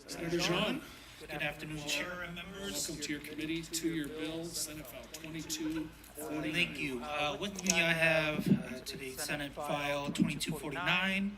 Senator Jean. Good afternoon, Chair and members. Welcome to your committee, to your bill, Senate File 2249. Thank you. With me, I have today's Senate File 2249.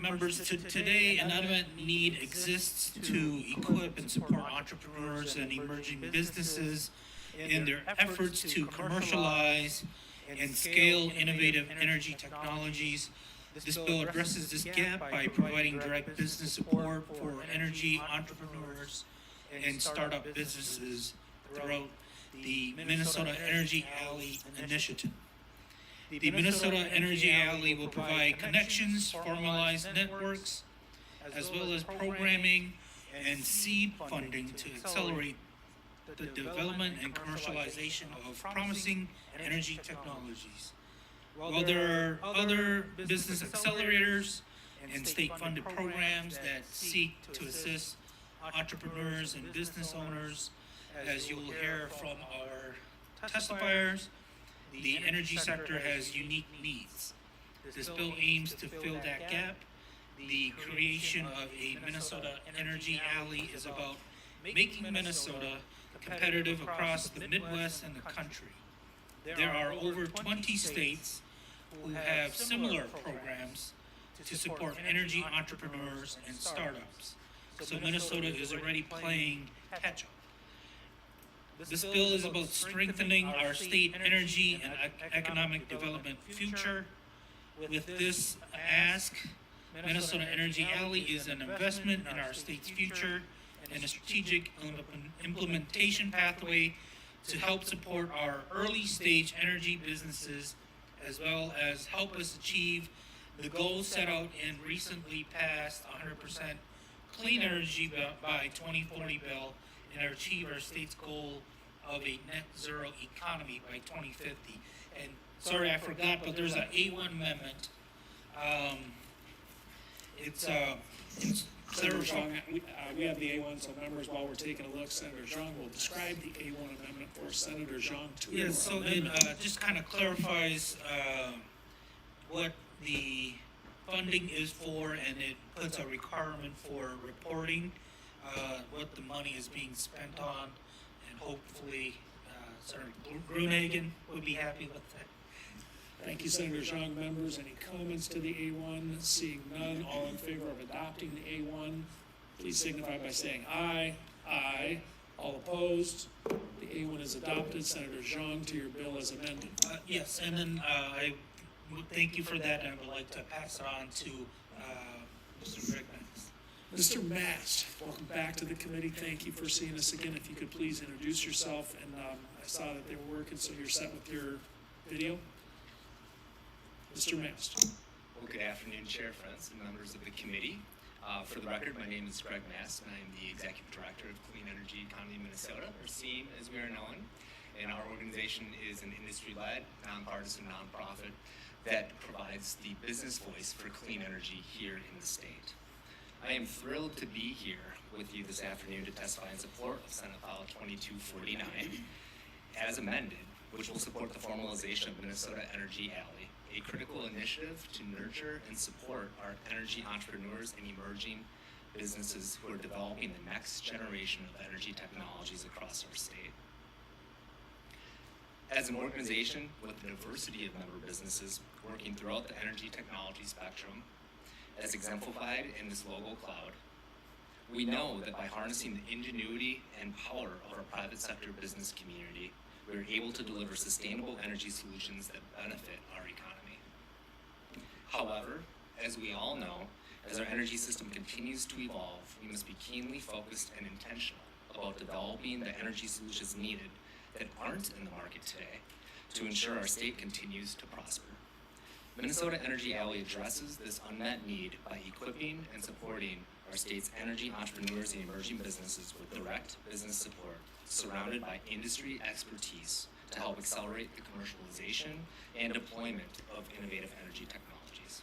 Members, today an unmet need exists to equip and support entrepreneurs and emerging businesses in their efforts to commercialize and scale innovative energy technologies. This bill addresses this gap by providing direct business support for energy entrepreneurs and startup businesses throughout the Minnesota Energy Alley initiative. The Minnesota Energy Alley will provide connections, formalize networks, as well as programming and seed funding to accelerate the development and commercialization of promising energy technologies. While there are other business accelerators and state-funded programs that seek to assist entrepreneurs and business owners, as you'll hear from our testifiers, the energy sector has unique needs. This bill aims to fill that gap. The creation of a Minnesota Energy Alley is about making Minnesota competitive across the Midwest and the country. There are over 20 states who have similar programs to support energy entrepreneurs and startups. So Minnesota is already playing catch-up. This bill is about strengthening our state energy and economic development future. With this ask, Minnesota Energy Alley is an investment in our state's future and a strategic implementation pathway to help support our early stage energy businesses, as well as help us achieve the goals set out in recently passed 100% clean energy by 2040 bill and achieve our state's goal of a net zero economy by 2050. And sorry, I forgot, but there's an A1 amendment. It's Senator Jean, we have the A1, so members, while we're taking a look, Senator Jean will describe the A1 amendment for Senator Jean. Yes, so it just kind of clarifies what the funding is for, and it puts a requirement for reporting what the money is being spent on, and hopefully Senator Gruenhagen would be happy with that. Thank you, Senator Jean. Members, any comments to the A1? Seeing none, all in favor of adopting the A1, please signify by saying aye. Aye. All opposed? The A1 is adopted. Senator Jean, to your bill as amended. Yes, and then I would thank you for that, and I would like to pass it on to Mr. Gregg Mast. Mr. Mast, welcome back to the committee. Thank you for seeing us again. If you could please introduce yourself, and I saw that they were working, so you're set with your video. Mr. Mast. Well, good afternoon, Chair, friends, and members of the committee. For the record, my name is Gregg Mast, and I am the Executive Director of Clean Energy Economy Minnesota, or CEAM as we are known. And our organization is an industry-led, nonpartisan nonprofit that provides the business voice for clean energy here in the state. I am thrilled to be here with you this afternoon to testify in support of Senate File 2249 as amended, which will support the formalization of Minnesota Energy Alley, a critical initiative to nurture and support our energy entrepreneurs and emerging businesses who are developing the next generation of energy technologies across our state. As an organization with a diversity of member businesses working throughout the energy technology spectrum, as exemplified in this logo cloud, we know that by harnessing the ingenuity and power of our private sector business community, we are able to deliver sustainable energy solutions that benefit our economy. However, as we all know, as our energy system continues to evolve, we must be keenly focused and intentional about developing the energy solutions needed that aren't in the market today to ensure our state continues to prosper. Minnesota Energy Alley addresses this unmet need by equipping and supporting our state's energy entrepreneurs and emerging businesses with direct business support, surrounded by industry expertise to help accelerate the commercialization and deployment of innovative energy technologies.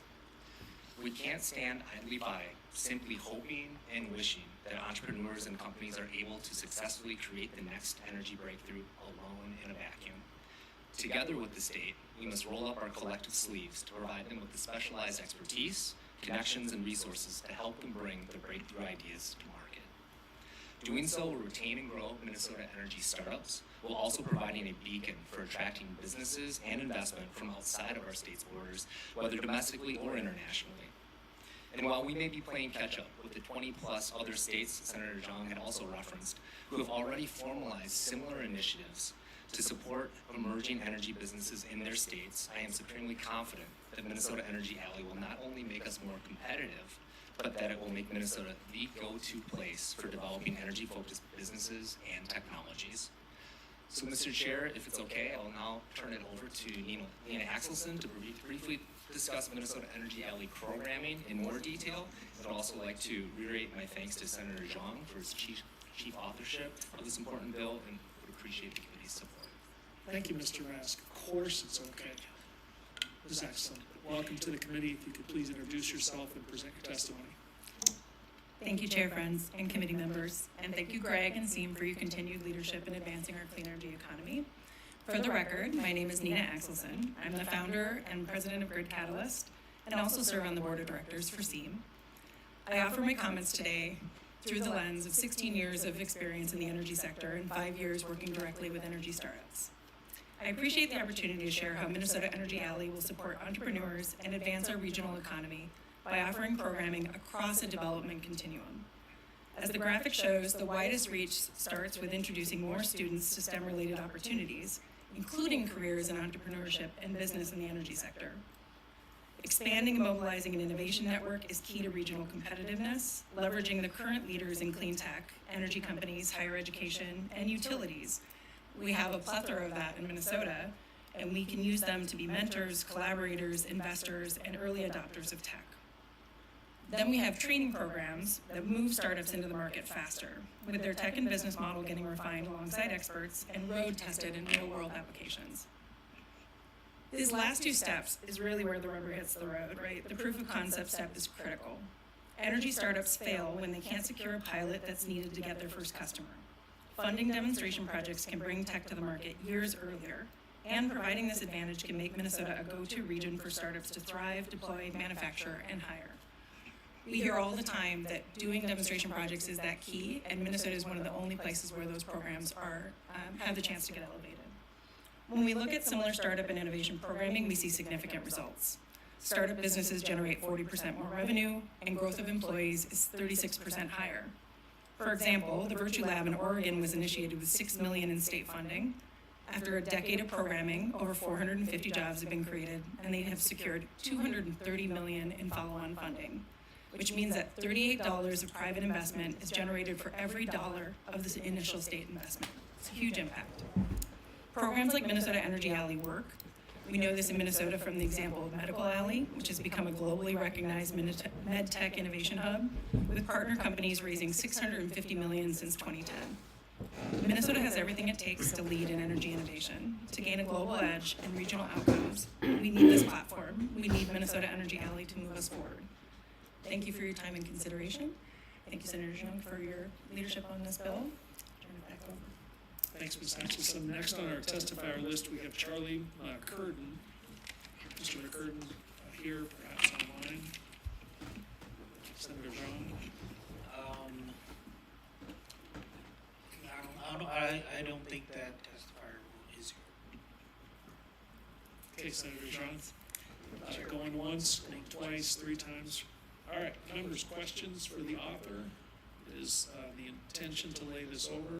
We can't stand idly by, simply hoping and wishing that entrepreneurs and companies are able to successfully create the next energy breakthrough alone in a vacuum. Together with the state, we must roll up our collective sleeves to provide them with the specialized expertise, connections, and resources to help them bring their breakthrough ideas to market. Doing so will retain and grow Minnesota energy startups, while also providing a beacon for attracting businesses and investment from outside of our state's borders, whether domestically or internationally. And while we may be playing catch-up with the 20-plus other states Senator Zhang had also referenced, who have already formalized similar initiatives to support emerging energy businesses in their states, I am supremely confident that Minnesota Energy Alley will not only make us more competitive, but that it will make Minnesota the go-to place for developing energy-focused businesses and technologies. So, Mr. Chair, if it's okay, I'll now turn it over to Nina Axelson to briefly discuss Minnesota Energy Alley programming in more detail. I'd also like to reiterate my thanks to Senator Zhang for his chief authorship of this important bill, and would appreciate the committee's support. Thank you, Mr. Mask. Of course it's okay. Ms. Axelson, welcome to the committee. If you could please introduce yourself and present your testimony. Thank you, Chair, friends, and committee members, and thank you, Greg and SEAM, for your continued leadership in advancing our clean energy economy. For the record, my name is Nina Axelson. I'm the founder and president of Grid Catalyst, and also serve on the board of directors for SEAM. I offer my comments today through the lens of 16 years of experience in the energy sector and 5 years working directly with energy startups. I appreciate the opportunity to share how Minnesota Energy Alley will support entrepreneurs and advance our regional economy by offering programming across a development continuum. As the graphic shows, the widest reach starts with introducing more students to STEM-related opportunities, including careers in entrepreneurship and business in the energy sector. Expanding and mobilizing an innovation network is key to regional competitiveness, leveraging the current leaders in clean tech, energy companies, higher education, and utilities. We have a plethora of that in Minnesota, and we can use them to be mentors, collaborators, investors, and early adopters of tech. Then we have training programs that move startups into the market faster, with their tech and business model getting refined alongside experts and road tested in real-world applications. These last two steps is really where the rubber hits the road, right? The proof of concept step is critical. Energy startups fail when they can't secure a pilot that's needed to get their first customer. Funding demonstration projects can bring tech to the market years earlier, and providing this advantage can make Minnesota a go-to region for startups to thrive, deploy, manufacture, and hire. We hear all the time that doing demonstration projects is that key, and Minnesota is one of the only places where those programs have the chance to get elevated. When we look at similar startup and innovation programming, we see significant results. Startup businesses generate 40% more revenue, and growth of employees is 36% higher. For example, the Virtue Lab in Oregon was initiated with $6 million in state funding. After a decade of programming, over 450 jobs have been created, and they have secured $230 million in follow-on funding, which means that $38 of private investment is generated for every dollar of this initial state investment. It's a huge impact. Programs like Minnesota Energy Alley work. We know this in Minnesota from the example of Medical Alley, which has become a globally recognized med tech innovation hub, with partner companies raising $650 million since 2010. Minnesota has everything it takes to lead in energy innovation. To gain a global edge and regional outcomes, we need this platform. We need Minnesota Energy Alley to move us forward. Thank you for your time and consideration. Thank you, Senator Zhang, for your leadership on this bill. Turn it back over. Thanks, Ms. Axelson. Next on our testifier list, we have Charlie McCurden. Mr. McCurden here, perhaps online. Senator Zhang. I don't think that testifier is here. Okay, Senator Zhang. Going once, going twice, 3 times. All right, members, questions for the author? It is the intention to lay this over.